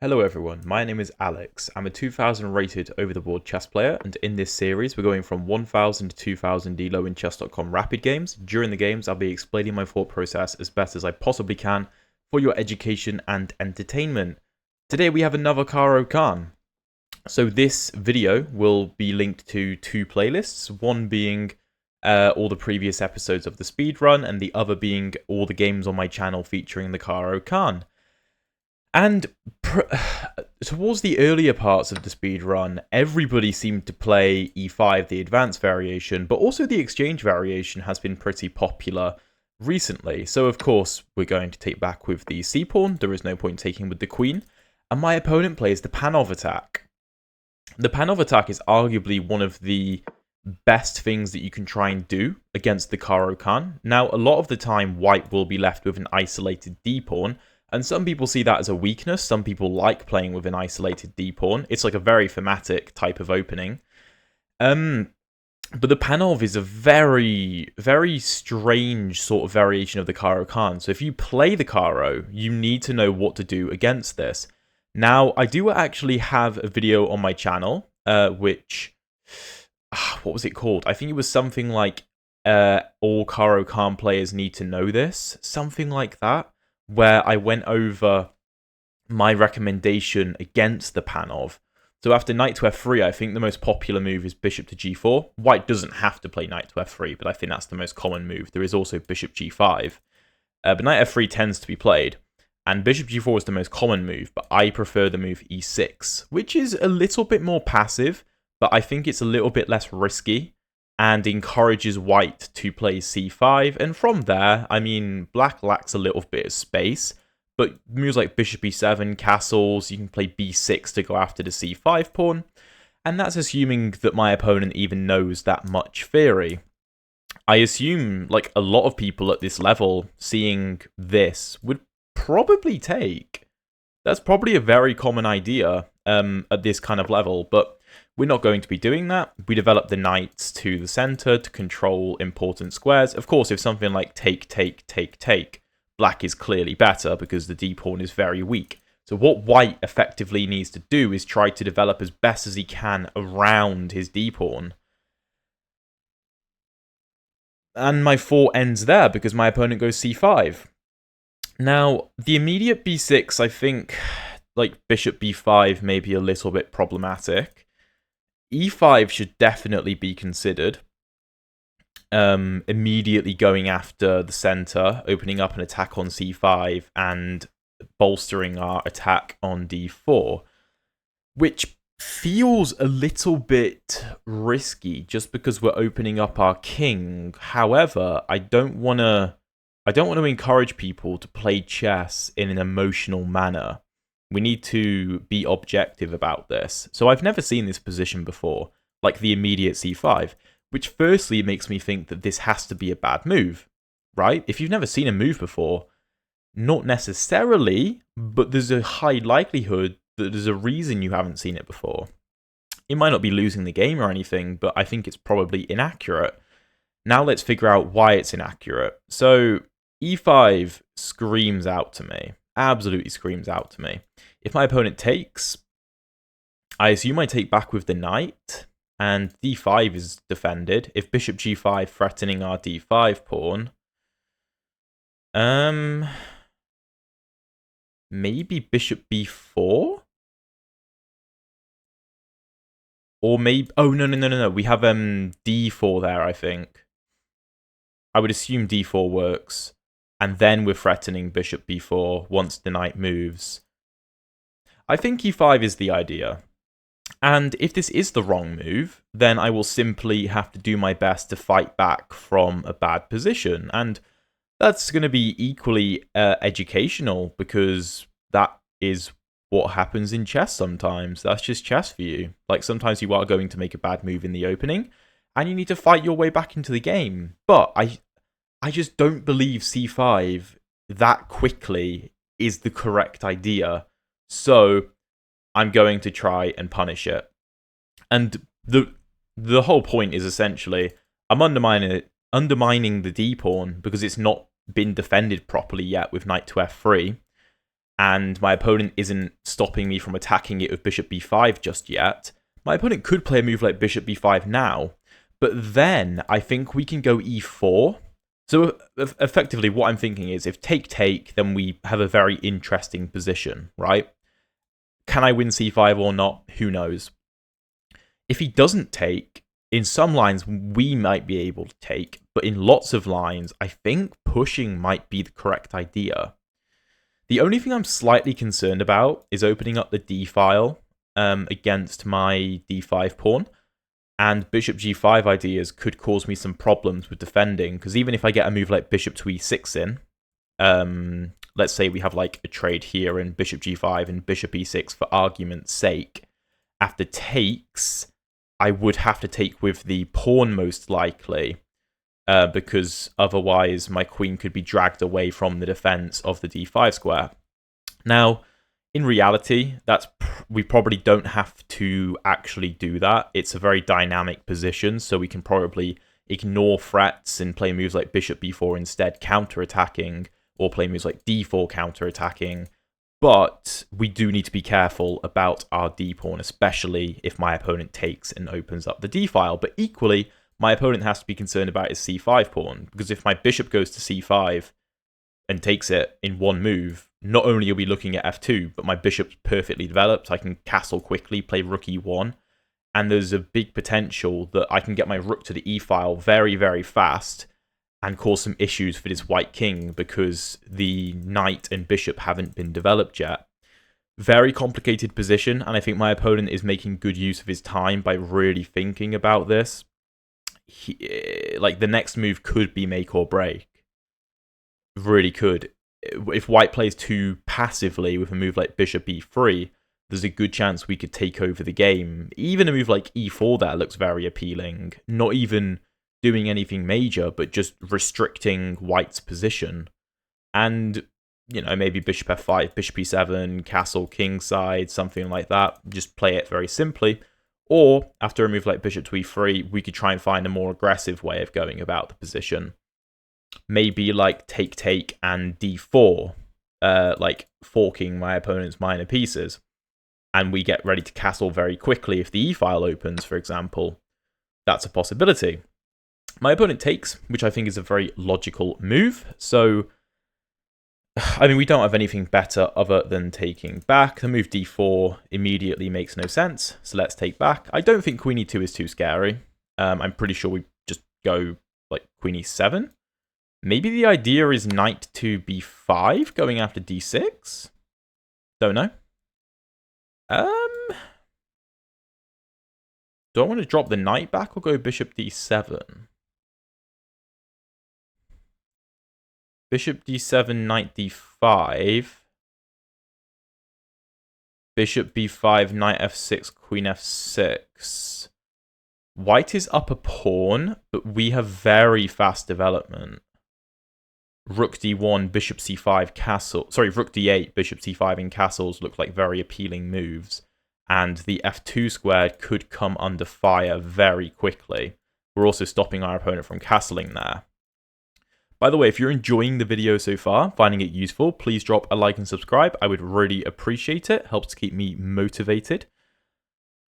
Hello everyone, my name is Alex. I'm a 2000 rated over-the-board chess player, and in this series we're going from 1000 to 2000 elo in chess.com rapid games. During the games I'll be explaining my thought process as best as I possibly can for your education and entertainment. Today we have another Caro Kann. So this video will be linked to two playlists, one being all the previous episodes of the speedrun, and the other being all the games on my channel featuring the Caro Kann. And towards the earlier parts of the speedrun, everybody seemed to play e5, the advanced variation, but also the exchange variation has been pretty popular recently. So of course, we're going to take back with the c-pawn, there is no point taking with the queen, and my opponent plays the Panov Attack. The Panov Attack is arguably one of the best things that you can try and do against the Caro Kann. Now, a lot of the time, white will be left with an isolated d-pawn, and some people see that as a weakness. Some people like playing with an isolated d-pawn. It's like a very thematic type of opening. But the Panov is a very, very strange sort of variation of the Caro Kann. So if you play the Caro, you need to know what to do against this. Now, I do actually have a video on my channel, which... what was it called? I think it was something like all Caro Kann players need to know this. Something like that, where I went over my recommendation against the Panov. So after knight to f3, I think the most popular move is bishop to g4. White doesn't have to play knight to f3, but I think that's the most common move. There is also bishop g5. But knight f3 tends to be played. And bishop g4 is the most common move, but I prefer the move e6, which is a little bit more passive, but I think it's a little bit less risky and encourages white to play c5. And from there, I mean, black lacks a little bit of space, but moves like bishop e7, castles, you can play b6 to go after the c5 pawn. And that's assuming that my opponent even knows that much theory. I assume, like, a lot of people at this level seeing this would probably take. That's probably a very common idea at this kind of level, but we're not going to be doing that. We develop the knights to the center to control important squares. Of course, if something like take, black is clearly better because the d-pawn is very weak. So what white effectively needs to do is try to develop as best as he can around his d-pawn. And my thought ends there because my opponent goes c5. Now, the immediate b6, I think, like bishop b5 may be a little bit problematic. e5 should definitely be considered. Immediately going after the center, opening up an attack on c5 and bolstering our attack on d4, which feels a little bit risky just because we're opening up our king. However, I don't want to encourage people to play chess in an emotional manner. We need to be objective about this. So I've never seen this position before, like the immediate c5, which firstly makes me think that this has to be a bad move, right? If you've never seen a move before, not necessarily, but there's a high likelihood that there's a reason you haven't seen it before. It might not be losing the game or anything, but I think it's probably inaccurate. Now let's figure out why it's inaccurate. So e5 screams out to me. Absolutely screams out to me. If my opponent takes, I assume I take back with the knight, and d5 is defended. If bishop g5 threatening our d5 pawn, maybe bishop b4? Or maybe, oh, no, we have d4 there, I think. I would assume d4 works. And then we're threatening bishop b4 once the knight moves. I think e5 is the idea. And if this is the wrong move, then I will simply have to do my best to fight back from a bad position. And that's going to be equally educational because that is what happens in chess sometimes. That's just chess for you. Like, sometimes you are going to make a bad move in the opening, and you need to fight your way back into the game. But I just don't believe c5 that quickly is the correct idea. So I'm going to try and punish it. And the whole point is essentially I'm undermining the d-pawn because it's not been defended properly yet with knight to f3. and my opponent isn't stopping me from attacking it with bishop b5 just yet, my opponent could play a move like bishop b5 now, but then I think we can go e4. So effectively what I'm thinking is if take, then we have a very interesting position, right? Can I win c5 or not? Who knows? If he doesn't take, in some lines we might be able to take, but in lots of lines, I think pushing might be the correct idea. The only thing I'm slightly concerned about is opening up the d file against my d5 pawn, and bishop g5 ideas could cause me some problems with defending, because even if I get a move like bishop to e6 in, let's say we have like a trade here and bishop g5 and bishop e6 for argument's sake, after takes, I would have to take with the pawn most likely, because otherwise my queen could be dragged away from the defense of the d5 square. Now, in reality, we probably don't have to actually do that. It's a very dynamic position, so we can probably ignore threats and play moves like bishop b4 instead, counter-attacking, or play moves like d4 counter-attacking. But we do need to be careful about our d-pawn, especially if my opponent takes and opens up the d-file. But equally, my opponent has to be concerned about his c5 pawn, because if my bishop goes to c5 and takes it in one move, not only are we looking at f2, but my bishop's perfectly developed. I can castle quickly, play rook e1, and there's a big potential that I can get my rook to the e-file very, very fast and cause some issues for this white king because the knight and bishop haven't been developed yet. Very complicated position, and I think my opponent is making good use of his time by really thinking about this. Like, the next move could be make or break. Really could. If white plays too passively with a move like bishop e3, there's a good chance we could take over the game. Even a move like e4 there looks very appealing. Not even doing anything major, but just restricting white's position. And, you know, maybe bishop f5, bishop e7, castle kingside, something like that. Just play it very simply. Or, after a move like bishop to e3, we could try and find a more aggressive way of going about the position. Maybe like take and d4, like forking my opponent's minor pieces. And we get ready to castle very quickly if the e-file opens, for example. That's a possibility. My opponent takes, which I think is a very logical move. So, I mean, we don't have anything better other than taking back. The move d4 immediately makes no sense, so let's take back. I don't think queen e2 is too scary. I'm pretty sure we just go like queen e7. Maybe the idea is knight to b5, going after d6? Don't know. Do I want to drop the knight back or go bishop d7? Bishop d7, knight d5. Bishop b5, knight f6, queen f6. White is up a pawn, but we have very fast development. Rook d1, bishop c5, castle. Sorry, rook d8, bishop c5 and castles look like very appealing moves. And the f2 squared could come under fire very quickly. We're also stopping our opponent from castling there. By the way, if you're enjoying the video so far, finding it useful, please drop a like and subscribe. I would really appreciate it. Helps keep me motivated.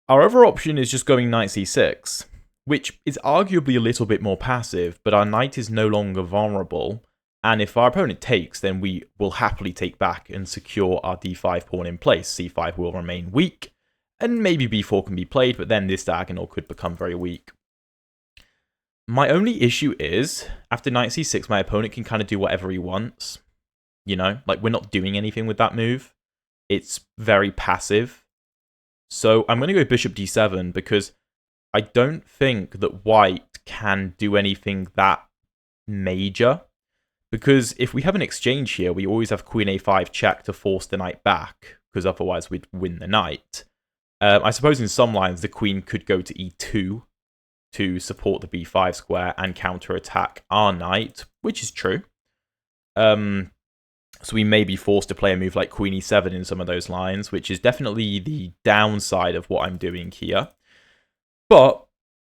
Our other option is just going knight c6, which is arguably a little bit more passive, but our knight is no longer vulnerable. And if our opponent takes, then we will happily take back and secure our d5 pawn in place. c5 will remain weak, and maybe b4 can be played, but then this diagonal could become very weak. My only issue is, after knight c6, my opponent can kind of do whatever he wants. You know, like, we're not doing anything with that move. It's very passive. So I'm going to go bishop d7, because I don't think that white can do anything that major. Because if we have an exchange here, we always have queen a5 check to force the knight back, because otherwise we'd win the knight. I suppose in some lines the queen could go to e2 to support the b5 square and counter-attack our knight, which is true. So we may be forced to play a move like queen e7 in some of those lines, which is definitely the downside of what I'm doing here. But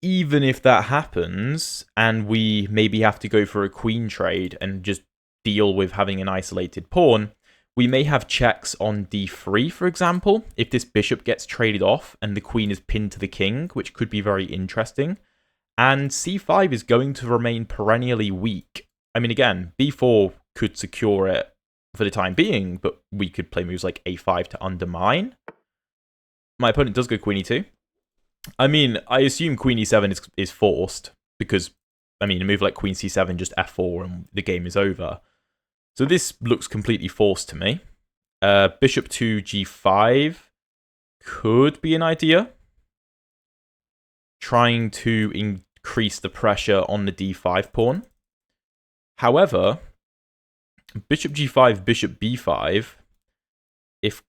even if that happens, and we maybe have to go for a queen trade and just deal with having an isolated pawn, We may have checks on d3, for example, if this bishop gets traded off and the queen is pinned to the king, which could be very interesting. And c5 is going to remain perennially weak. I mean, again, b4 could secure it for the time being, but we could play moves like a5 to undermine. My opponent does go queen e2. I mean, I assume queen e7 is forced, because, I mean, a move like queen c7, just f4, and the game is over. So this looks completely forced to me. Bishop to g5 could be an idea. Trying to increase the pressure on the d5 pawn. However, bishop g5, bishop b5, if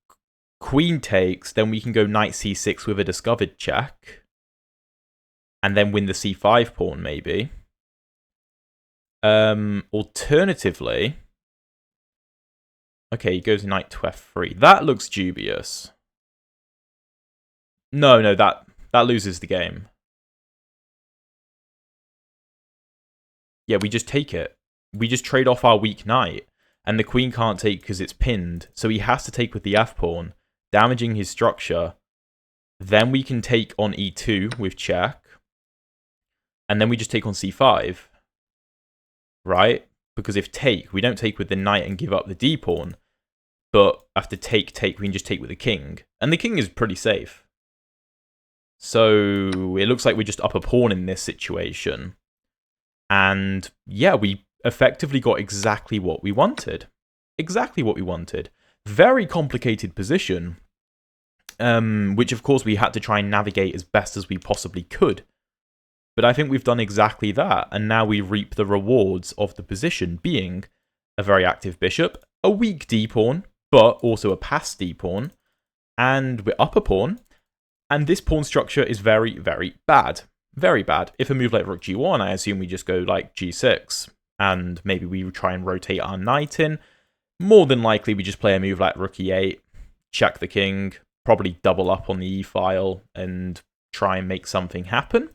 queen takes, then we can go knight c6 with a discovered check, and then win the c5 pawn, maybe. Alternatively, okay, he goes knight to f3. That looks dubious. No, that loses the game. Yeah, we just take it. We just trade off our weak knight, and the queen can't take because it's pinned, so he has to take with the f-pawn, damaging his structure. Then we can take on e2 with check, and then we just take on c5, right? Because if take, we don't take with the knight and give up the d-pawn, but after take, we can just take with the king, and the king is pretty safe. So it looks like we're just up a pawn in this situation. And yeah, we effectively got exactly what we wanted. Exactly what we wanted. Very complicated position, which of course we had to try and navigate as best as we possibly could. But I think we've done exactly that, and now we reap the rewards of the position being a very active bishop, a weak d-pawn, but also a passed d-pawn, and we're up a pawn, and this pawn structure is very, very bad. Very bad. If a move like rook g1, I assume we just go like g6, and maybe we try and rotate our knight in. More than likely, we just play a move like rook e8, check the king, probably double up on the e-file, and try and make something happen.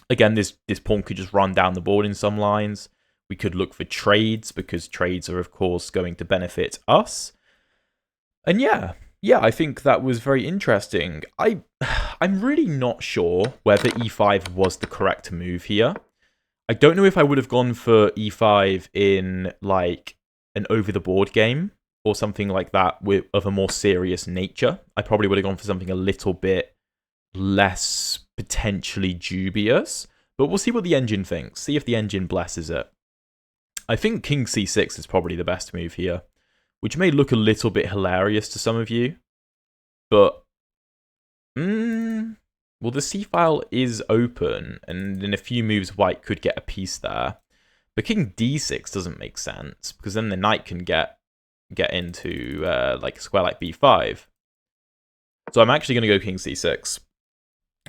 Again, this pawn could just run down the board in some lines. We could look for trades, because trades are, of course, going to benefit us. And yeah, I think that was very interesting. I'm really not sure whether e5 was the correct move here. I don't know if I would have gone for e5 in, like, an over-the-board game or something like that of a more serious nature. I probably would have gone for something a little bit less potentially dubious. But we'll see what the engine thinks. See if the engine blesses it. I think king c6 is probably the best move here, which may look a little bit hilarious to some of you. But well, the c-file is open, and in a few moves, white could get a piece there. But king d6 doesn't make sense, because then the knight can get into like a square like b5. So I'm actually going to go king c6,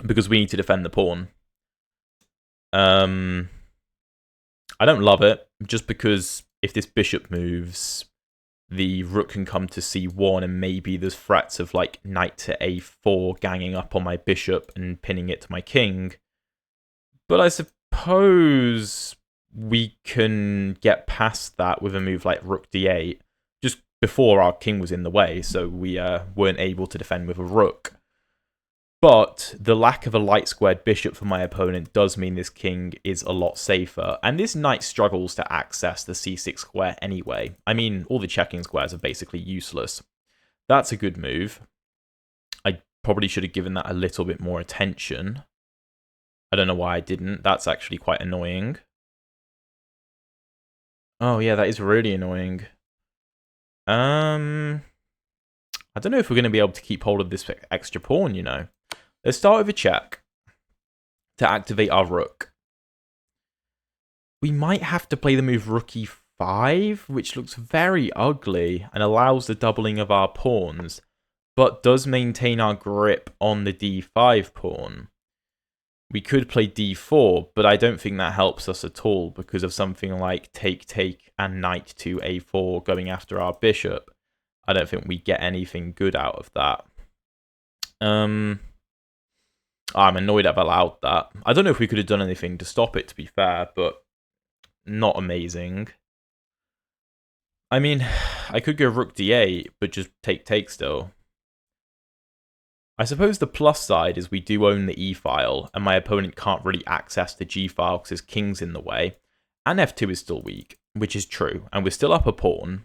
because we need to defend the pawn. I don't love it, just because if this bishop moves, the rook can come to c1, and maybe there's threats of like knight to a4 ganging up on my bishop and pinning it to my king. But I suppose we can get past that with a move like rook d8, just before our king was in the way, so we weren't able to defend with a rook. But the lack of a light-squared bishop for my opponent does mean this king is a lot safer, and this knight struggles to access the c6 square anyway. I mean, all the checking squares are basically useless. That's a good move. I probably should have given that a little bit more attention. I don't know why I didn't. That's actually quite annoying. Oh yeah, that is really annoying. I don't know if we're going to be able to keep hold of this extra pawn, you know. Let's start with a check to activate our rook. We might have to play the move rook e5, which looks very ugly and allows the doubling of our pawns, but does maintain our grip on the d5 pawn. We could play d4, but I don't think that helps us at all because of something like take, and knight to a4 going after our bishop. I don't think we get anything good out of that. I'm annoyed I've allowed that. I don't know if we could have done anything to stop it, to be fair, but not amazing. I mean, I could go rook d8, but just take still. I suppose the plus side is we do own the e-file, and my opponent can't really access the g-file because his king's in the way. And f2 is still weak, which is true, and we're still up a pawn.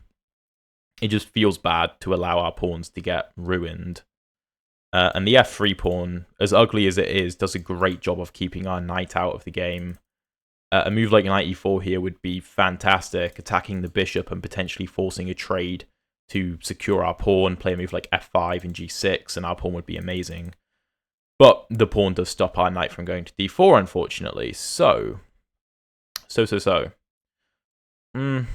It just feels bad to allow our pawns to get ruined. And the f3 pawn, as ugly as it is, does a great job of keeping our knight out of the game. A move like knight e4 here would be fantastic, attacking the bishop and potentially forcing a trade to secure our pawn, play a move like f5 and g6, and our pawn would be amazing. But the pawn does stop our knight from going to d4, unfortunately. So. Can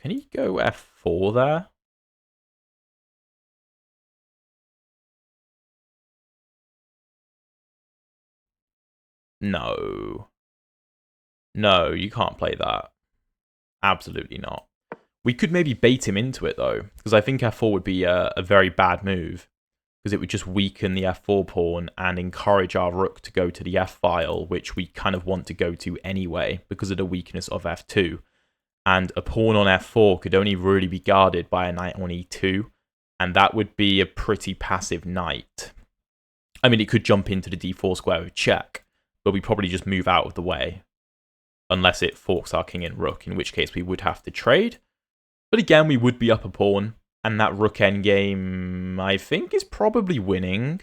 he go f4 there? No. No, you can't play that. Absolutely not. We could maybe bait him into it, though, because I think f4 would be a very bad move, because it would just weaken the f4 pawn and encourage our rook to go to the f-file, which we kind of want to go to anyway, because of the weakness of f2. And a pawn on f4 could only really be guarded by a knight on e2, and that would be a pretty passive knight. I mean, it could jump into the d4 square with check, but we probably just move out of the way, unless it forks our king and rook, in which case we would have to trade. But again, we would be up a pawn, and that rook endgame, I think, is probably winning,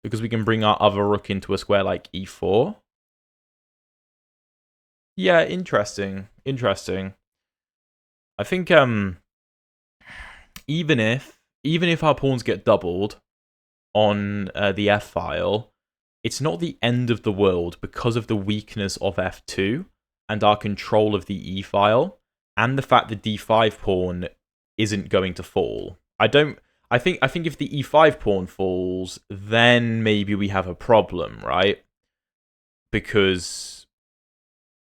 because we can bring our other rook into a square like e4. Yeah, interesting. I think even if our pawns get doubled on the f-file, it's not the end of the world because of the weakness of f2 and our control of the e-file, and the fact the d5 pawn isn't going to fall. I think if the e5 pawn falls, then maybe we have a problem, right? Because,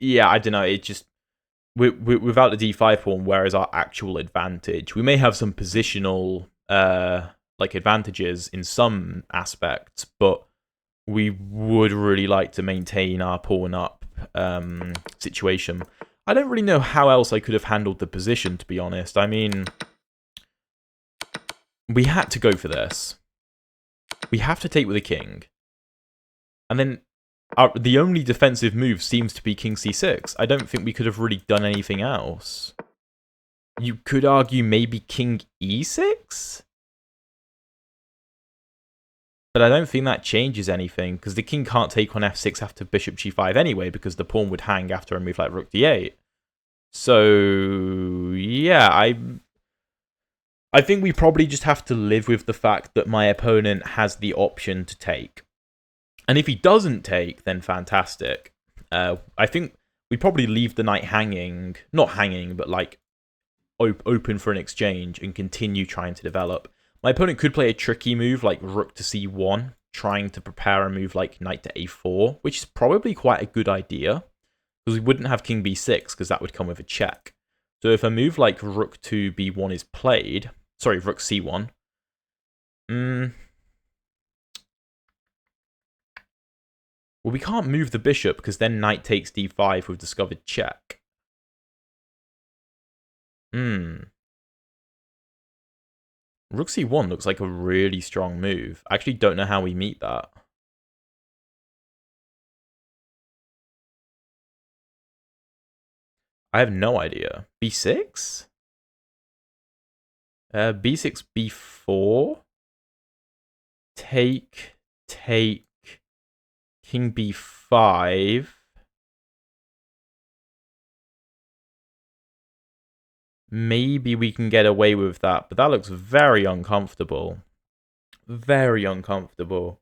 yeah, I don't know, it just, without the d5 pawn, where is our actual advantage? We may have some positional advantages in some aspects, but we would really like to maintain our pawn up situation. I don't really know how else I could have handled the position, to be honest. I mean, we had to go for this. We have to take with a king. And then the only defensive move seems to be king c6. I don't think we could have really done anything else. You could argue maybe king e6? But I don't think that changes anything, because the king can't take on f6 after bishop g5 anyway, because the pawn would hang after a move like rook d8. So, yeah, I think we probably just have to live with the fact that my opponent has the option to take. And if he doesn't take, then fantastic. I think we probably leave the knight hanging, not hanging, but like open for an exchange and continue trying to develop. My opponent could play a tricky move like rook to c1, trying to prepare a move like knight to a4, which is probably quite a good idea, because we wouldn't have king b6, because that would come with a check. So if a move like rook to b1 is played, sorry, rook c1, well, we can't move the bishop, because then knight takes d5 with discovered check. Rook c1 looks like a really strong move. I actually don't know how we meet that. I have no idea. b6? b6, b4. Take, king b5. Maybe we can get away with that, but that looks very uncomfortable. Very uncomfortable.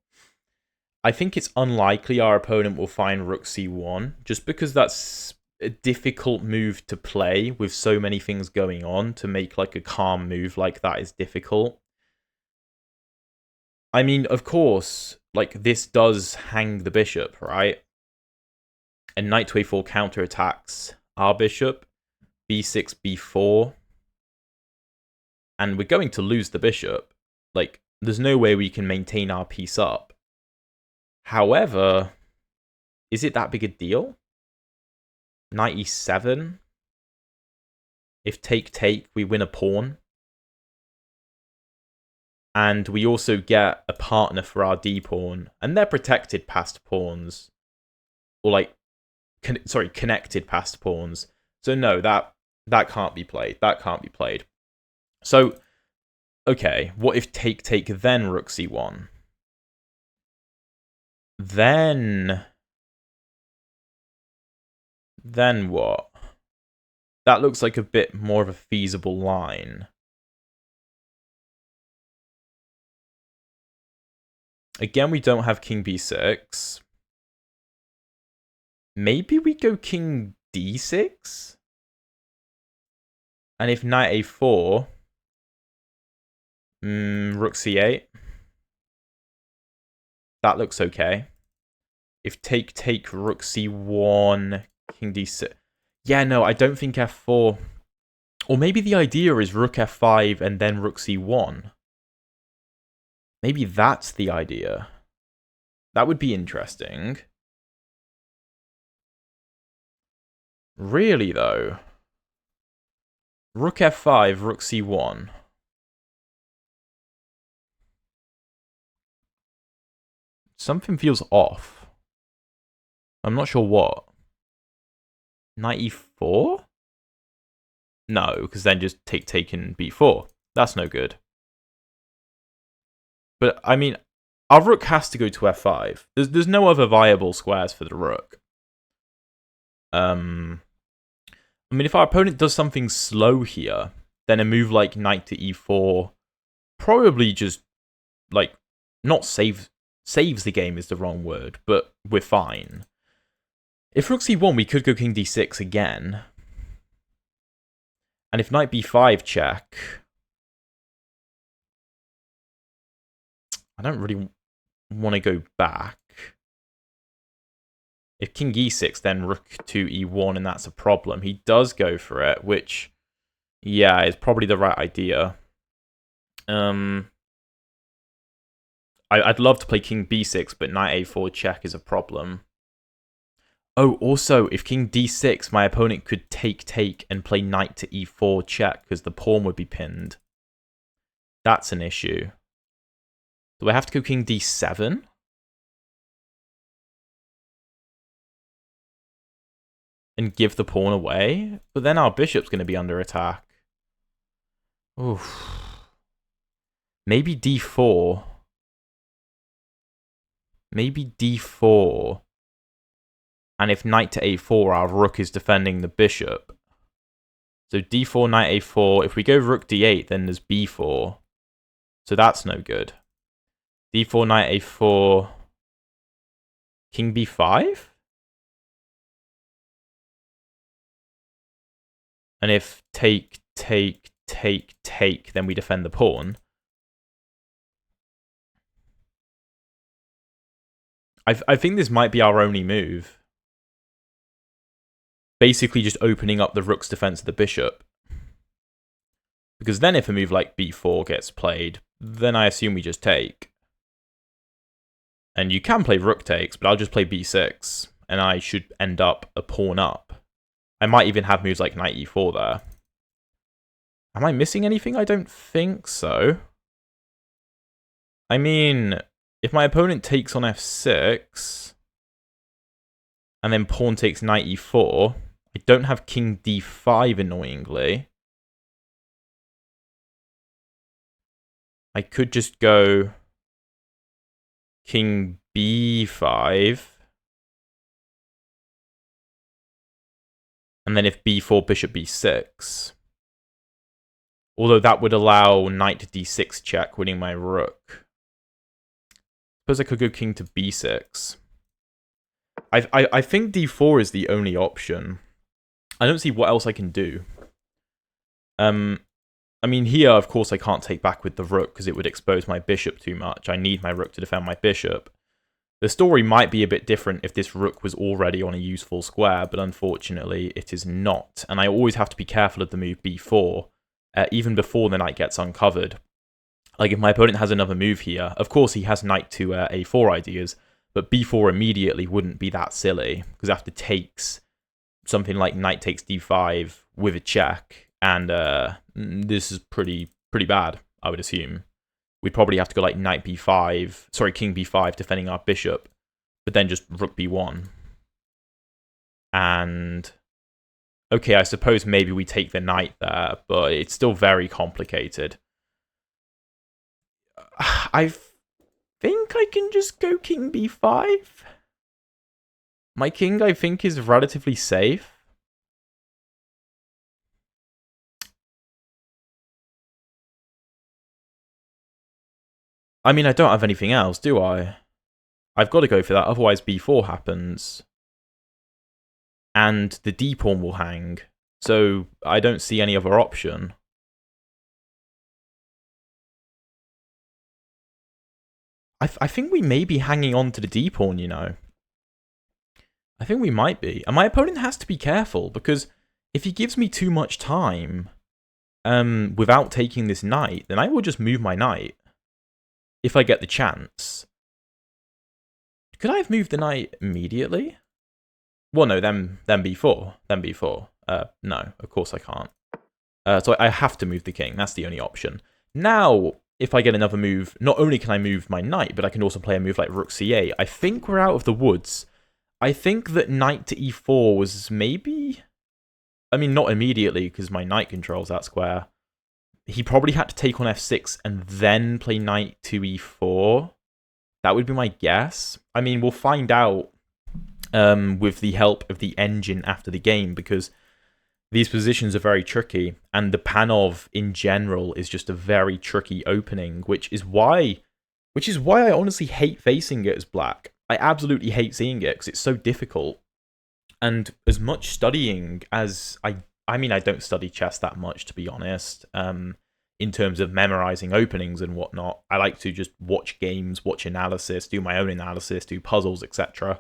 I think it's unlikely our opponent will find rook c1, just because that's a difficult move to play with so many things going on. To make like a calm move like that is difficult. I mean, of course, like this does hang the bishop, right? And knight to a4 counterattacks our bishop. b6, b4. And we're going to lose the bishop. Like, there's no way we can maintain our piece up. However, is it that big a deal? Knight e7. If take, we win a pawn. And we also get a partner for our d-pawn. And they're protected passed pawns. Or like, connected passed pawns. So no, that can't be played. That can't be played. So, okay, what if take, then rook c1? Then what? That looks like a bit more of a feasible line. Again, we don't have king b6. Maybe we go king d6? And if knight a4, rook c8. That looks okay. If take, rook c1, king d6. Yeah, no, I don't think f4. Or maybe the idea is rook f5 and then rook c1. Maybe that's the idea. That would be interesting. Really, though? Rook f5, rook c1. Something feels off. I'm not sure what. Knight e4? No, because then just take and b4. That's no good. But, I mean, our rook has to go to f5. There's no other viable squares for the rook. I mean, if our opponent does something slow here, then a move like knight to e4 probably just, like, not saves the game is the wrong word, but we're fine. If rook c1, we could go king d6 again. And if knight b5 check... I don't really want to go back. If king e6, then rook to e1, and that's a problem. He does go for it, which, yeah, is probably the right idea. I'd love to play king b6, but knight a4 check is a problem. Oh, also, if king d6, my opponent could take, and play knight to e4 check, because the pawn would be pinned. That's an issue. Do I have to go king d7? And give the pawn away? But then our bishop's going to be under attack. Oof. Maybe d4. Maybe d4. And if knight to a4, our rook is defending the bishop. So d4, knight a4. If we go rook d8, then there's b4. So that's no good. d4, knight a4. King b5? And if take, then we defend the pawn. I think this might be our only move. Basically just opening up the rook's defense of the bishop. Because then if a move like b4 gets played, then I assume we just take. And you can play rook takes, but I'll just play b6. And I should end up a pawn up. I might even have moves like knight e4 there. Am I missing anything? I don't think so. I mean, if my opponent takes on f6, and then pawn takes knight e4, I don't have king d5, annoyingly. I could just go king b5. And then if b4, bishop b6. Although that would allow knight to d6 check, winning my rook. Suppose I could go king to b6. I think d4 is the only option. I don't see what else I can do. I mean, here, of course, I can't take back with the rook because it would expose my bishop too much. I need my rook to defend my bishop. The story might be a bit different if this rook was already on a useful square, but unfortunately, it is not. And I always have to be careful of the move b4, even before the knight gets uncovered. Like, if my opponent has another move here, of course, he has knight to a4 ideas, but b4 immediately wouldn't be that silly, because after takes, something like knight takes d5 with a check, and this is pretty bad, I would assume. We'd probably have to go like knight b5, sorry, king b5, defending our bishop, but then just rook b1. And okay, I suppose maybe we take the knight there, but it's still very complicated. I think I can just go king b5. My king, I think, is relatively safe. I mean, I don't have anything else, do I? I've got to go for that, otherwise b4 happens. And the d-pawn will hang. So I don't see any other option. I think we may be hanging on to the d-pawn, you know. I think we might be. And my opponent has to be careful, because if he gives me too much time without taking this knight, then I will just move my knight. If I get the chance. Could I have moved the knight immediately? Well, no, then b4. Then b4. No, of course I can't. So I have to move the king. That's the only option. Now, if I get another move, not only can I move my knight, but I can also play a move like rook c8. I think we're out of the woods. I think that knight to e4 was maybe... I mean, not immediately, because my knight controls that square. He probably had to take on f6 and then play knight to e4. That would be my guess. I mean, we'll find out with the help of the engine after the game, because these positions are very tricky, and the Panov in general is just a very tricky opening, which is why I honestly hate facing it as black. I absolutely hate seeing it because it's so difficult. And as much studying as I mean, I don't study chess that much, to be honest. In terms of memorizing openings and whatnot, I like to just watch games, watch analysis, do my own analysis, do puzzles, etc.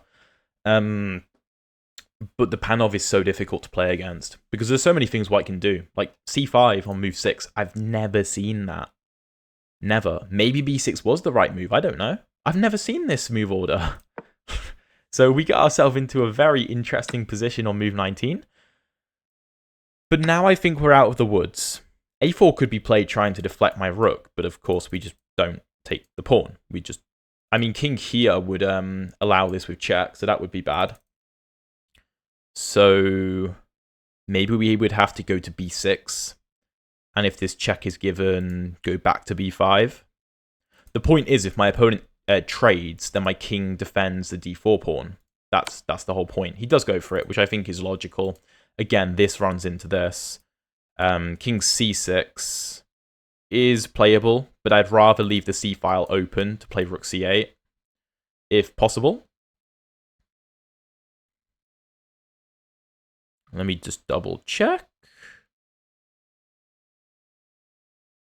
But the Panov is so difficult to play against because there's so many things white can do. Like c5 on move 6, I've never seen that. Never. Maybe b6 was the right move, I don't know. I've never seen this move order. So we get ourselves into a very interesting position on move 19. But now I think we're out of the woods. a4 could be played trying to deflect my rook, but of course we just don't take the pawn. I mean, king here would allow this with check, so that would be bad. So maybe we would have to go to b6. And if this check is given, go back to b5. The point is, if my opponent trades, then my king defends the d4 pawn. That's the whole point. He does go for it, which I think is logical. Again, this runs into this. King c6 is playable, but I'd rather leave the c file open to play rook c8, if possible. Let me just double check.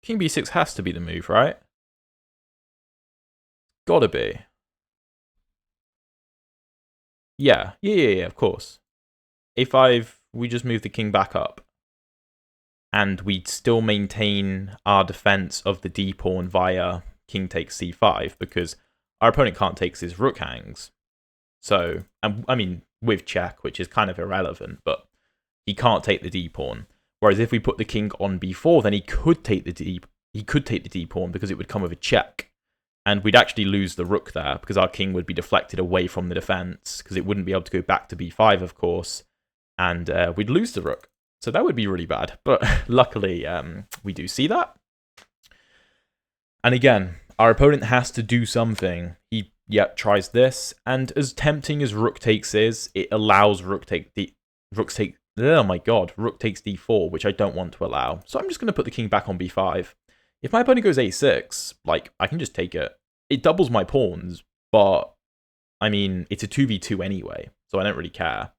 King b6 has to be the move, right? Gotta be. Yeah, of course. a5, we just move the king back up. And we'd still maintain our defense of the d-pawn via king takes c5, because our opponent can't take his rook hangs. So, I mean, with check, which is kind of irrelevant, but he can't take the d-pawn. Whereas if we put the king on b4, then he could take the d-pawn because it would come with a check. And we'd actually lose the rook there, because our king would be deflected away from the defense, because it wouldn't be able to go back to b5, of course, and we'd lose the rook. So that would be really bad. But luckily, we do see that. And again, our opponent has to do something. He, tries this. And as tempting as rook takes is, it allows rook takes d4, which I don't want to allow. So I'm just going to put the king back on b5. If my opponent goes a6, like, I can just take it. It doubles my pawns, but, I mean, it's a 2v2 anyway, so I don't really care.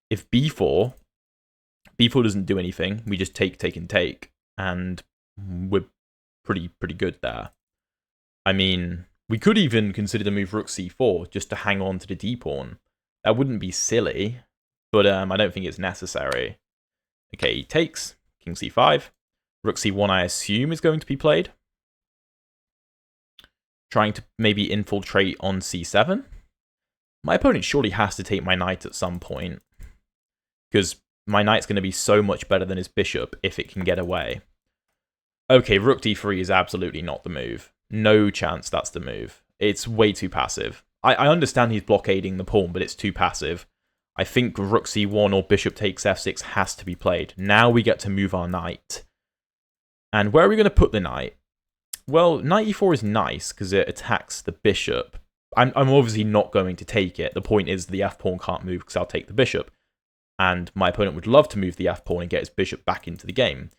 If b4 doesn't do anything, we just take, and we're pretty good there. I mean, we could even consider the move rook c4, just to hang on to the d-pawn. That wouldn't be silly, but I don't think it's necessary. Okay, he takes, king c5. Rook c1, I assume, is going to be played. Trying to maybe infiltrate on c7. My opponent surely has to take my knight at some point. because my knight's going to be so much better than his bishop if it can get away. Okay, rook d3 is absolutely not the move. No chance that's the move. It's way too passive. I understand he's blockading the pawn, but it's too passive. I think rook c1 or bishop takes f6 has to be played. Now we get to move our knight. And where are we going to put the knight? Well, knight e4 is nice because it attacks the bishop. I'm obviously not going to take it. The point is the f-pawn can't move because I'll take the bishop. And my opponent would love to move the f-pawn and get his bishop back into the game.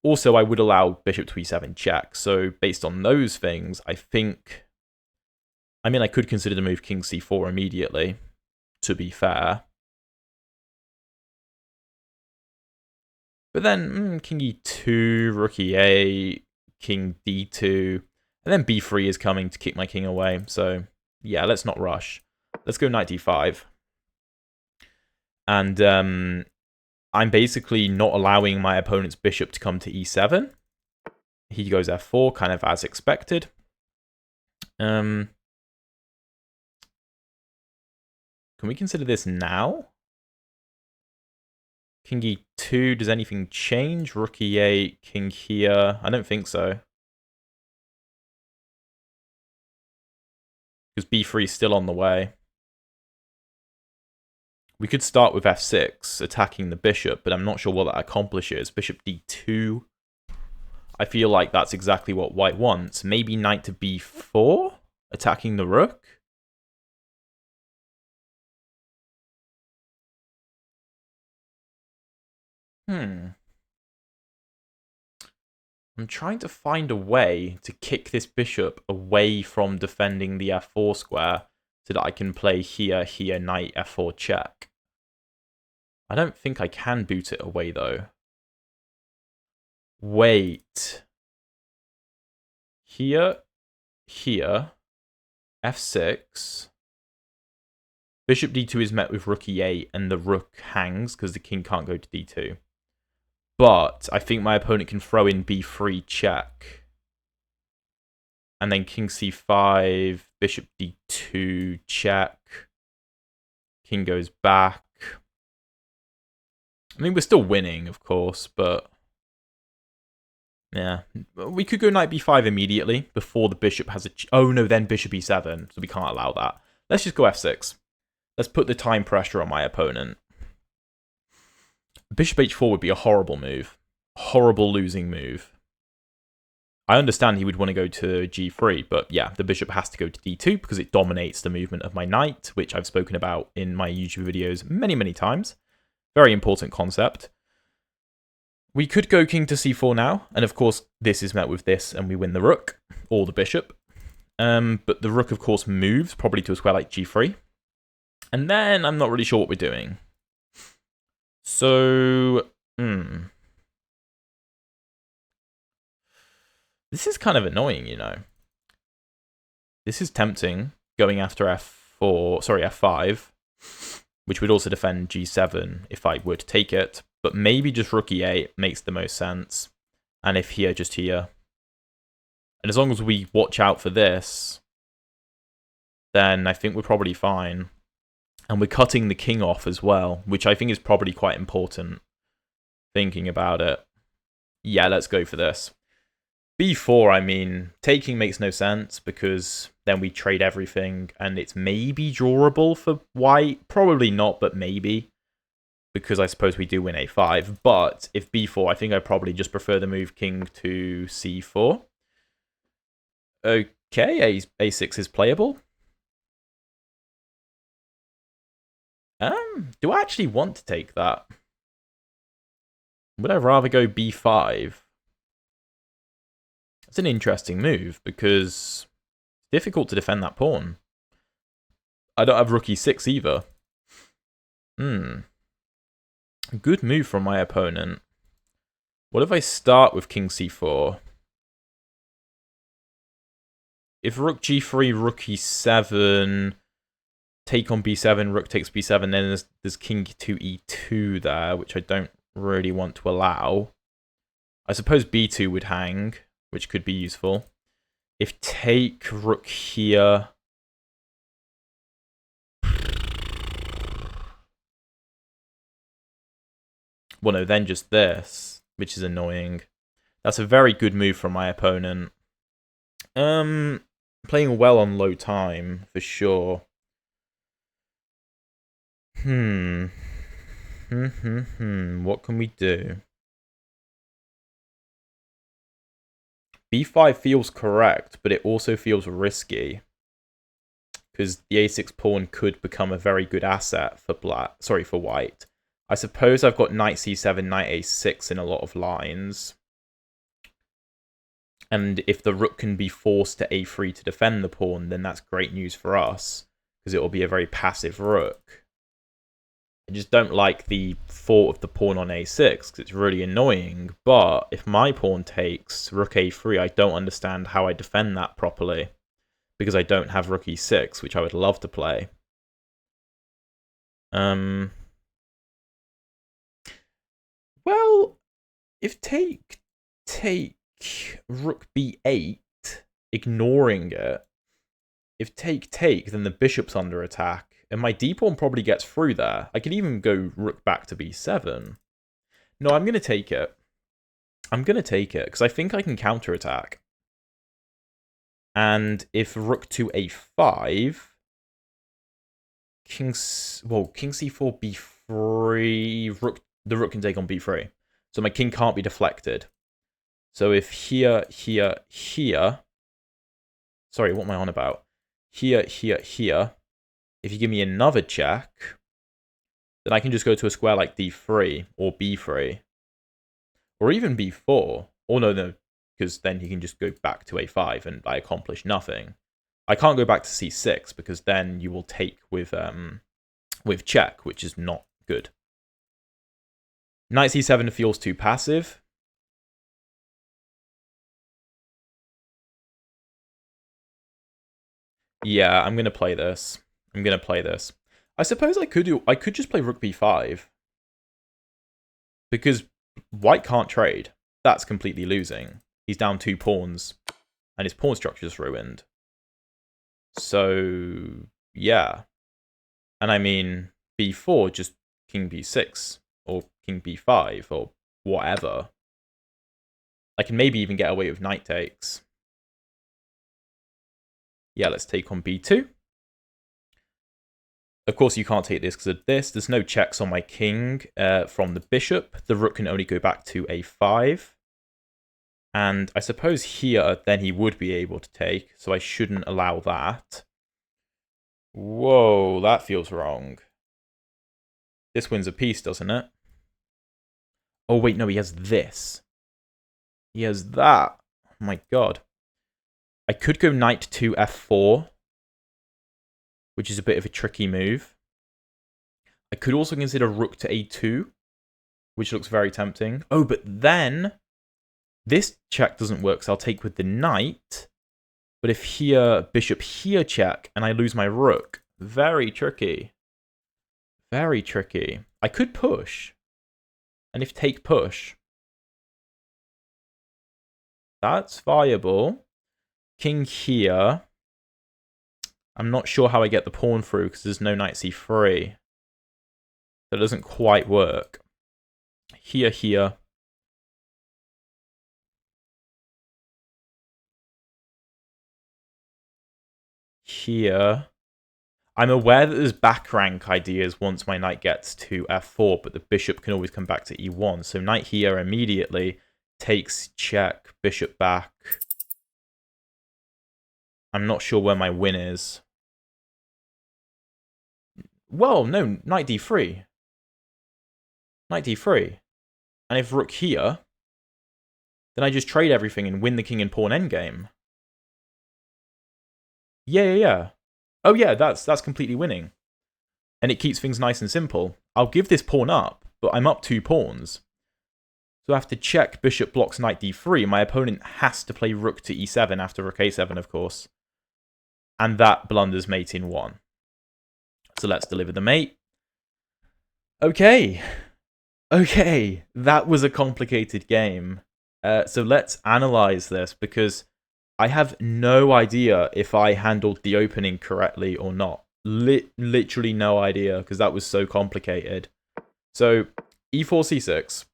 Also, I would allow bishop to e7 check. So based on those things, I think... I mean, I could consider to move king c4 immediately, to be fair. But then, king e2, rook e8, king d2, and then b3 is coming to kick my king away. So, yeah, let's not rush. Let's go knight d5. And I'm basically not allowing my opponent's bishop to come to e7. He goes f4, kind of as expected. Can we consider this now? King e2, does anything change? Rook e8, king here. I don't think so. Because b3 is still on the way. We could start with f6, attacking the bishop, but I'm not sure what that accomplishes. Bishop d2. I feel like that's exactly what white wants. Maybe knight to b4, attacking the rook. I'm trying to find a way to kick this bishop away from defending the f4 square so that I can play here, knight f4 check. I don't think I can boot it away, though. Wait. Here, f6. Bishop d2 is met with rook e8, and the rook hangs because the king can't go to d2. But I think my opponent can throw in b3 check. And then king c5, bishop d2 check. King goes back. I mean, we're still winning, of course, but... yeah. We could go knight b5 immediately before the bishop has a... oh, no, then bishop e7, so we can't allow that. Let's just go f6. Let's put the time pressure on my opponent. Bishop h4 would be a horrible move. Horrible losing move. I understand he would want to go to g3, but yeah, the bishop has to go to d2 because it dominates the movement of my knight, which I've spoken about in my YouTube videos many, many times. Very important concept. We could go king to c4 now, and of course this is met with this and we win the rook, or the bishop. But the rook of course moves, probably to a square like g3. And then I'm not really sure what we're doing. So, this is kind of annoying, you know. This is tempting, going after f5, which would also defend g7 if I were to take it. But maybe just rook e8 makes the most sense. And if here, just here. And as long as we watch out for this, then I think we're probably fine. And we're cutting the king off as well, which I think is probably quite important, thinking about it. Yeah, let's go for this. b4, I mean, taking makes no sense because then we trade everything and it's maybe drawable for white. Probably not, but maybe. Because I suppose we do win a5. But if b4, I think I probably just prefer the move king to c4. Okay, a6 is playable. Do I actually want to take that? Would I rather go b5? It's an interesting move because it's difficult to defend that pawn. I don't have rook e6 either. Good move from my opponent. What if I start with king c4? If rook g3, rook e7... take on b7, rook takes b7, then there's king to e2 there, which I don't really want to allow. I suppose b2 would hang, which could be useful. If take, rook here... Well, no, then just this, which is annoying. That's a very good move from my opponent. Playing well on low time, for sure. What can we do? B5 feels correct, but it also feels risky. Because the a6 pawn could become a very good asset for for white. I suppose I've got knight c7, knight a6 in a lot of lines. And if the rook can be forced to a3 to defend the pawn, then that's great news for us, because it will be a very passive rook. I just don't like the thought of the pawn on a6, because it's really annoying. But if my pawn takes rook a3, I don't understand how I defend that properly, because I don't have rook e6, which I would love to play. Well, if take rook b8, ignoring it, if take, then the bishop's under attack, and my d-pawn probably gets through there. I could even go rook back to b7. No, I'm going to take it. I'm going to take it, because I think I can counterattack. And if rook to a5, king c4, b3, the rook can take on b3. So my king can't be deflected. So if here, sorry, what am I on about? Here, if you give me another check, then I can just go to a square like d3 or b3. Or even b4. Or no, because then he can just go back to a5 and I accomplish nothing. I can't go back to c6 because then you will take with check, which is not good. Knight c7 feels too passive. Yeah, I'm gonna play this. I suppose I could just play rook b5. Because white can't trade. That's completely losing. He's down 2 pawns. And his pawn structure is ruined. So, yeah. And I mean, b4, just king b6. Or king b5, or whatever. I can maybe even get away with knight takes. Yeah, let's take on b2. Of course, you can't take this because of this. There's no checks on my king from the bishop. The rook can only go back to a5. And I suppose here, then he would be able to take, so I shouldn't allow that. Whoa, that feels wrong. This wins a piece, doesn't it? Oh, wait, no, he has this. He has that. Oh my god. I could go knight to f4, which is a bit of a tricky move. I could also consider rook to a2, which looks very tempting. Oh, but then this check doesn't work, so I'll take with the knight. But if here, bishop here check, and I lose my rook, very tricky. Very tricky. I could push. And if take push, that's viable. King here. I'm not sure how I get the pawn through because there's no knight c3. That doesn't quite work. Here. Here. I'm aware that there's back rank ideas once my knight gets to f4, but the bishop can always come back to e1. So knight here immediately takes check, bishop back. I'm not sure where my win is. Well, no, knight d3. Knight d3. And if rook here, then I just trade everything and win the king and pawn endgame. Yeah. Oh yeah, that's completely winning. And it keeps things nice and simple. I'll give this pawn up, but I'm up 2 pawns. So I have to check bishop blocks knight d3. My opponent has to play rook to e7 after rook a7, of course. And that blunders mate in 1. So let's deliver the mate. Okay, that was a complicated game. So let's analyze this, because I have no idea if I handled the opening correctly or not. Literally no idea, because that was so complicated. So e4, c6.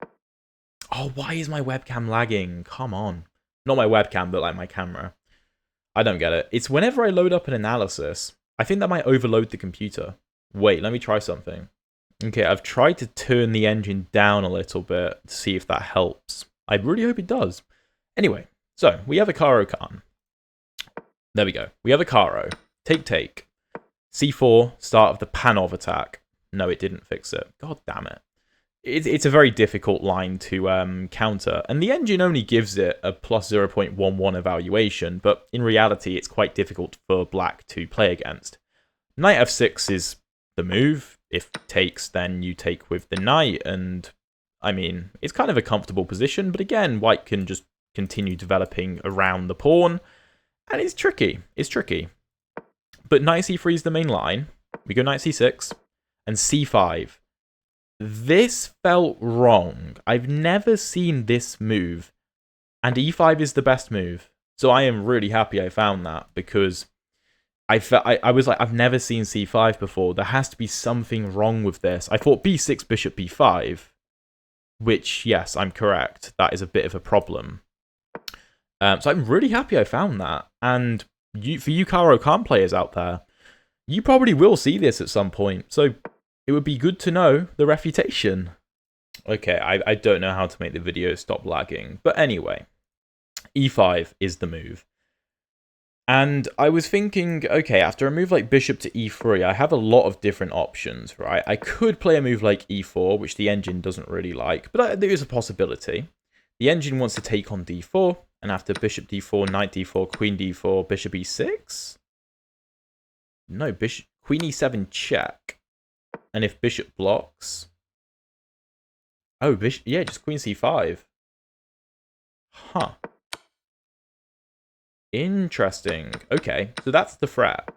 Oh, why is my webcam lagging? Come on. Not my webcam, but like my camera. I don't get it. It's whenever I load up an analysis, I think that might overload the computer. Wait, let me try something. Okay, I've tried to turn the engine down a little bit to see if that helps. I really hope it does. Anyway, so we have a Caro Kann. There we go. We have a Caro. Take. c4, start of the Panov Attack. No, it didn't fix it. God damn it. It's a very difficult line to counter, and the engine only gives it a plus 0.11 evaluation, but in reality it's quite difficult for black to play against. Knight f6 is the move. If takes, then you take with the knight, and I mean, it's kind of a comfortable position, but again, white can just continue developing around the pawn, and it's tricky. It's tricky. But knight c3 is the main line. We go knight c6, and c5. This felt wrong. I've never seen this move, and e5 is the best move. So I am really happy I found that, because I was like, I've never seen c5 before. There has to be something wrong with this. I thought b6, bishop b5, which, yes, I'm correct. That is a bit of a problem. So I'm really happy I found that. And for you Caro Kann players out there, you probably will see this at some point. So it would be good to know the refutation. Okay, I don't know how to make the video stop lagging. But anyway, e5 is the move. And I was thinking, okay, after a move like bishop to e3, I have a lot of different options, right? I could play a move like e4, which the engine doesn't really like, but there is a possibility. The engine wants to take on d4, and after bishop d4, knight d4, queen d4, bishop e6? No, queen e7 check. And if bishop blocks... Oh, yeah, just queen c5. Huh. Interesting. Okay, so that's the threat.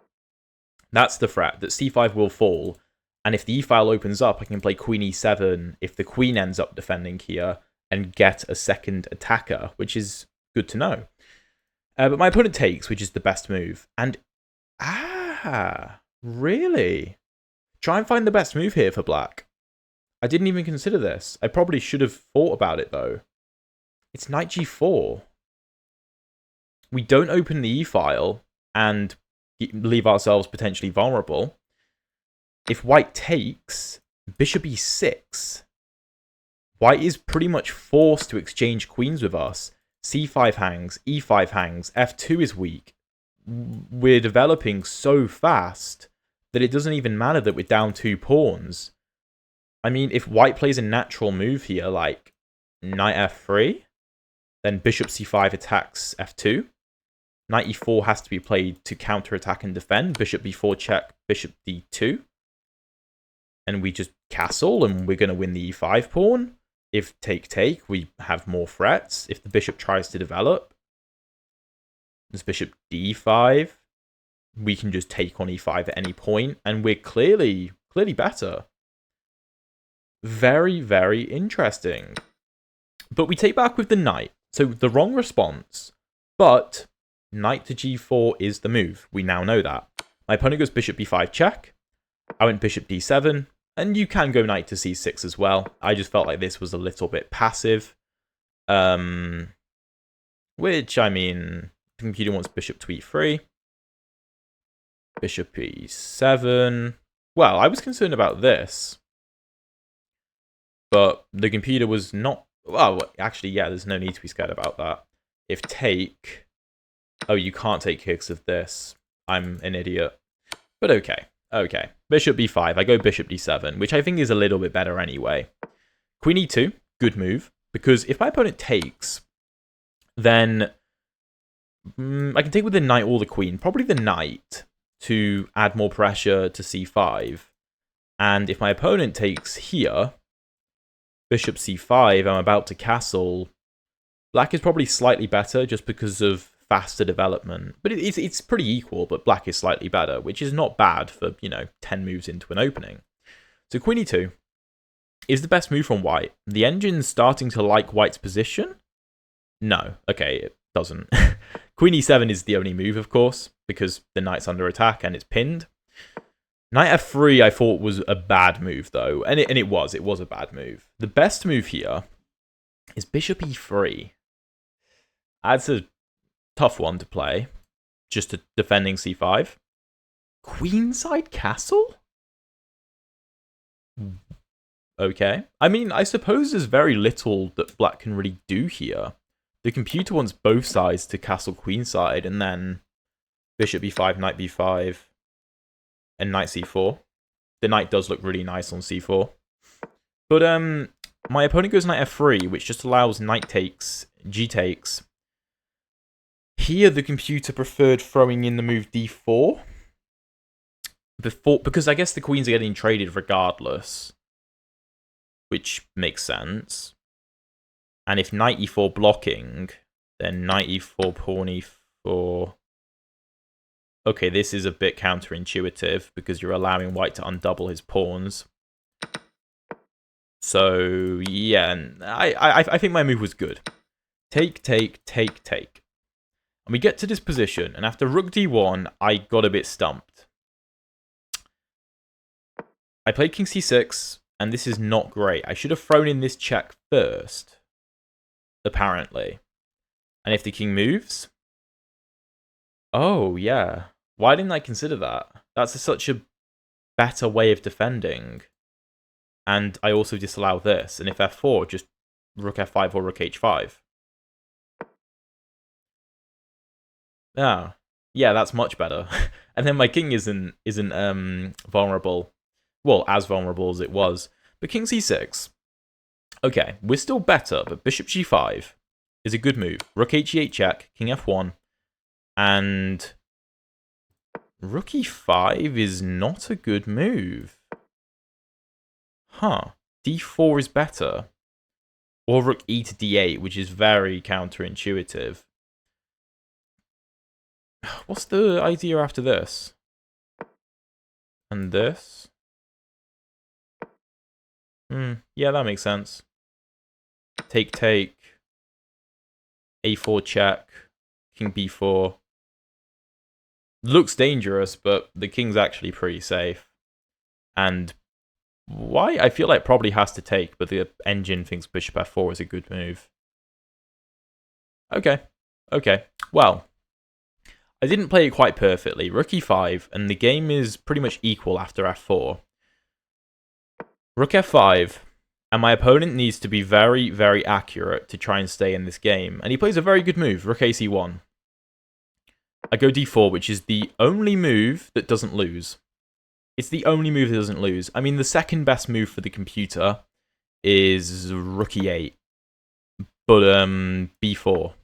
That's the threat, that c5 will fall. And if the e-file opens up, I can play queen e7 if the queen ends up defending here and get a second attacker, which is good to know. But my opponent takes, which is the best move. And, really? Try and find the best move here for black. I didn't even consider this. I probably should have thought about it, though. It's knight g4. We don't open the e-file and leave ourselves potentially vulnerable. If white takes, bishop e6. White is pretty much forced to exchange queens with us. c5 hangs, e5 hangs, f2 is weak. We're developing so fast that it doesn't even matter that we're down 2 pawns. I mean, if white plays a natural move here, like knight f3, then bishop c5 attacks f2. Knight e4 has to be played to counterattack and defend. Bishop b4 check, bishop d2. And we just castle, and we're going to win the e5 pawn. If take, we have more threats. If the bishop tries to develop, this bishop d5, we can just take on e5 at any point, and we're clearly better. Very, very interesting. But we take back with the knight. So the wrong response, but knight to g4 is the move. We now know that. My opponent goes bishop b5 check. I went bishop d7. And you can go knight to c6 as well. I just felt like this was a little bit passive. Which, I mean, the computer wants bishop to e3. Bishop e7. Well, I was concerned about this. But the computer was not... Well, actually, yeah, there's no need to be scared about that. If take... Oh, you can't take here because of this. I'm an idiot. But okay. Okay. Bishop b5. I go bishop d7, which I think is a little bit better anyway. Queen e2. Good move. Because if my opponent takes, then I can take with the knight or the queen. Probably the knight to add more pressure to c5. And if my opponent takes here, bishop c5, I'm about to castle. Black is probably slightly better just because of faster development. But it's pretty equal, but black is slightly better, which is not bad for, 10 moves into an opening. So queen e2 is the best move from white. The engine's starting to like white's position? No. Okay, it doesn't. Queen e7 is the only move, of course, because the knight's under attack and it's pinned. Knight f3 I thought was a bad move, though. And it was a bad move. The best move here is bishop e3. That's a tough one to play. Just a defending c5. Queenside castle? Okay. I mean, I suppose there's very little that black can really do here. The computer wants both sides to castle queenside, and then bishop b5, knight b5, and knight c4. The knight does look really nice on c4. But my opponent goes knight f3, which just allows knight takes, g takes. Here, the computer preferred throwing in the move d4. Because I guess the queens are getting traded regardless. Which makes sense. And if knight e4 blocking, then knight e4, pawn e4... Okay, this is a bit counterintuitive, because you're allowing white to undouble his pawns. So, yeah, I think my move was good. Take, take, take, take. And we get to this position, and after rook d1, I got a bit stumped. I played king c6, and this is not great. I should have thrown in this check first, apparently. And if the king moves... Oh, yeah. Why didn't I consider that? That's such a better way of defending. And I also disallow this. And if f4, just rook f5 or rook h5. Ah, yeah, that's much better. And then my king isn't vulnerable. Well, as vulnerable as it was. But king c6. Okay, we're still better, but bishop g5 is a good move. Rook h8 check, king f1. And rook e5 is not a good move. Huh. d4 is better. Or rook e to d8, which is very counterintuitive. What's the idea after this? And this? Yeah, that makes sense. Take, take. a4 check. King b4. Looks dangerous, but the king's actually pretty safe. And why? I feel like probably has to take, but the engine thinks bishop f4 is a good move. Okay. Okay. Well, I didn't play it quite perfectly. Rook e5, and the game is pretty much equal after f4. Rook f5, and my opponent needs to be very, very accurate to try and stay in this game. And he plays a very good move, rook ac1. I go d4, which is the only move that doesn't lose. It's the only move that doesn't lose. I mean, the second best move for the computer is rook e8. But b4.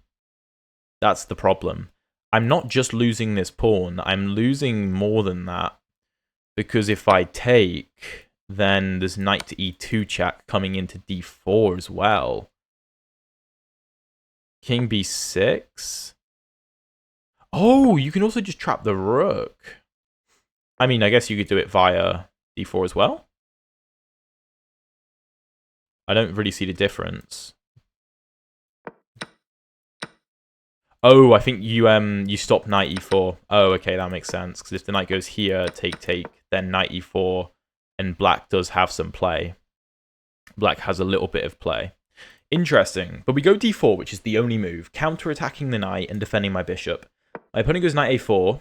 That's the problem. I'm not just losing this pawn. I'm losing more than that. Because if I take, then there's knight to e2 check coming into d4 as well. King b6. Oh, you can also just trap the rook. I mean, I guess you could do it via d4 as well. I don't really see the difference. Oh, I think you stop knight e4. Oh, okay, that makes sense. Because if the knight goes here, take, take, then knight e4, and black does have some play. Black has a little bit of play. Interesting. But we go d4, which is the only move. Counter-attacking the knight and defending my bishop. My opponent goes knight a4.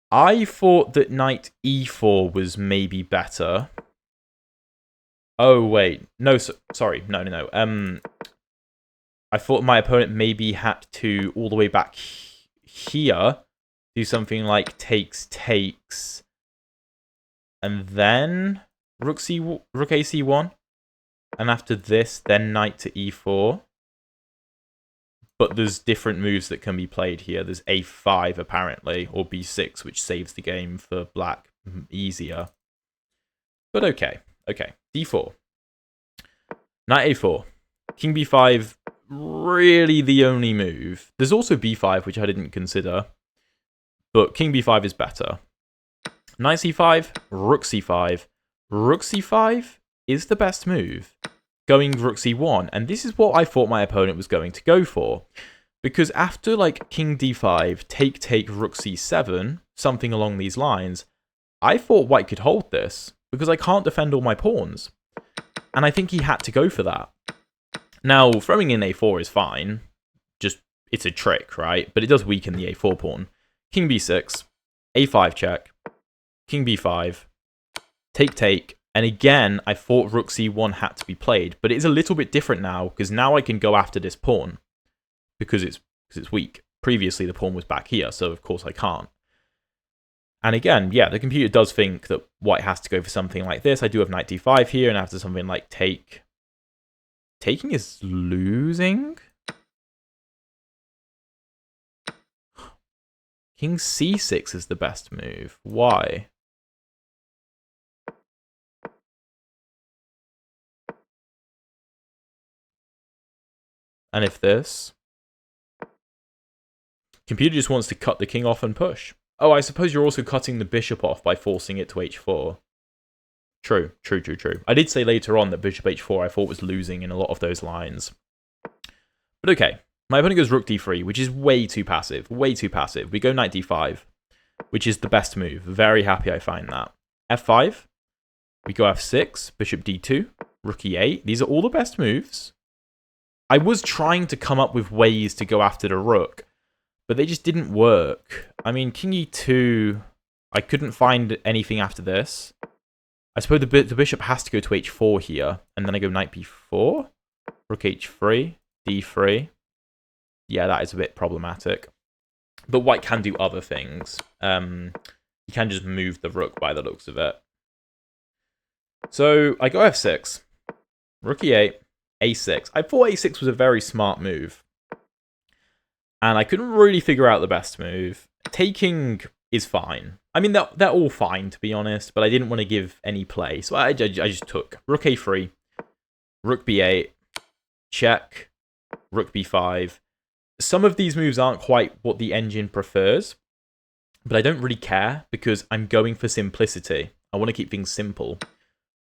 I thought that knight e4 was maybe better. Oh, wait. No, sorry. No. I thought my opponent maybe had to, all the way back here, do something like takes, takes, and then rook ac1. And after this, then knight to e4. But there's different moves that can be played here. There's a5, apparently, or b6, which saves the game for black easier. But okay. Okay, d4. Knight a4. King b5, really the only move. There's also b5, which I didn't consider. But king b5 is better. Knight c5, rook c5. Rook c5 is the best move. Going rook c1, and this is what I thought my opponent was going to go for. Because after, like, king d5, take, rook c7, something along these lines, I thought white could hold this, because I can't defend all my pawns. And I think he had to go for that. Now, throwing in a4 is fine. Just, it's a trick, right? But it does weaken the a4 pawn. King b6, a5 check, king b5, take, and again, I thought rook c1 had to be played, but it is a little bit different now, because now I can go after this pawn, because it's weak. Previously, the pawn was back here, so of course I can't. And again, yeah, the computer does think that white has to go for something like this. I do have knight d5 here, and after something like take. Taking is losing? King c6 is the best move. Why? And if this? Computer just wants to cut the king off and push. Oh, I suppose you're also cutting the bishop off by forcing it to h4. True. I did say later on that bishop h4 I thought was losing in a lot of those lines. But okay, my opponent goes rook d3, which is way too passive. We go knight d5, which is the best move. Very happy I find that. f5, we go f6, bishop d2, rook e8. These are all the best moves. I was trying to come up with ways to go after the rook, but they just didn't work. I mean, king e2, I couldn't find anything after this. I suppose the bishop has to go to h4 here, and then I go knight b4, rook h3, d3. Yeah, that is a bit problematic. But white can do other things. He can just move the rook by the looks of it. So I go f6, rook e8, a6. I thought a6 was a very smart move. And I couldn't really figure out the best move. Taking is fine. I mean, they're all fine, to be honest, but I didn't want to give any play. So I just took rook a3, rook b8, check, rook b5. Some of these moves aren't quite what the engine prefers, but I don't really care because I'm going for simplicity. I want to keep things simple.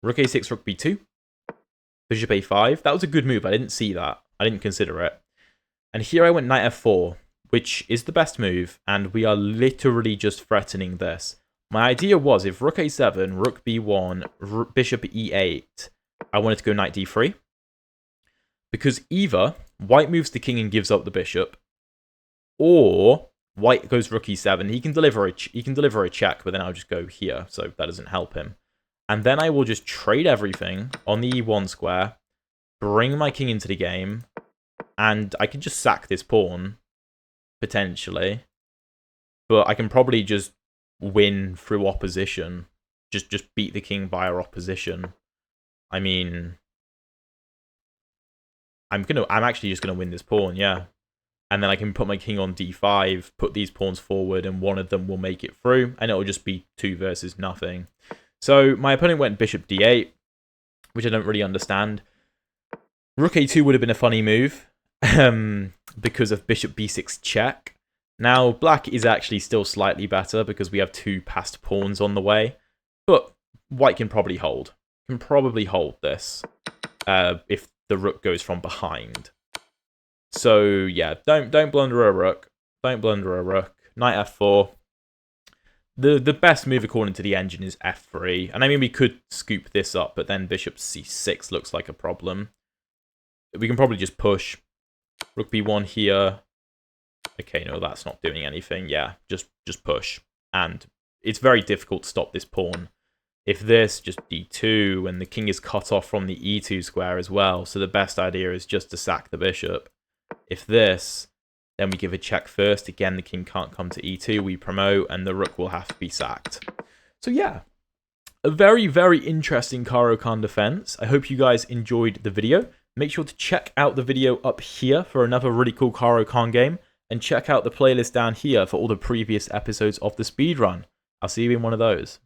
Rook a6, rook b2, bishop a5. That was a good move. I didn't see that. I didn't consider it. And here I went knight f4, which is the best move, and we are literally just threatening this. My idea was if rook a7, rook b1, bishop e8, I wanted to go knight d3. Because either white moves the king and gives up the bishop, or white goes rook e7. He can deliver a check, but then I'll just go here, so that doesn't help him. And then I will just trade everything on the e1 square, bring my king into the game, and I can just sack this pawn, potentially. But I can probably just win through opposition. Just beat the king via opposition. I mean, I'm actually just gonna win this pawn, yeah. And then I can put my king on d5, put these pawns forward, and one of them will make it through, and it'll just be 2 versus nothing. So my opponent went bishop d8, which I don't really understand. Rook a2 would have been a funny move, because of bishop b6 check. Now, black is actually still slightly better because we have 2 passed pawns on the way, but white can probably hold. Can probably hold this if the rook goes from behind. So yeah, don't blunder a rook. Don't blunder a rook. Knight f4. The best move according to the engine is f3. And I mean, we could scoop this up, but then bishop c6 looks like a problem. We can probably just push. Rook b1 here. Okay, no, that's not doing anything. Yeah, just push. And it's very difficult to stop this pawn. If this, just d2, and the king is cut off from the e2 square as well. So the best idea is just to sack the bishop. If this, then we give a check first. Again, the king can't come to e2. We promote, and the rook will have to be sacked. So yeah, a very, very interesting Caro Kann defense. I hope you guys enjoyed the video. Make sure to check out the video up here for another really cool Caro Kann game. And check out the playlist down here for all the previous episodes of the speedrun. I'll see you in one of those.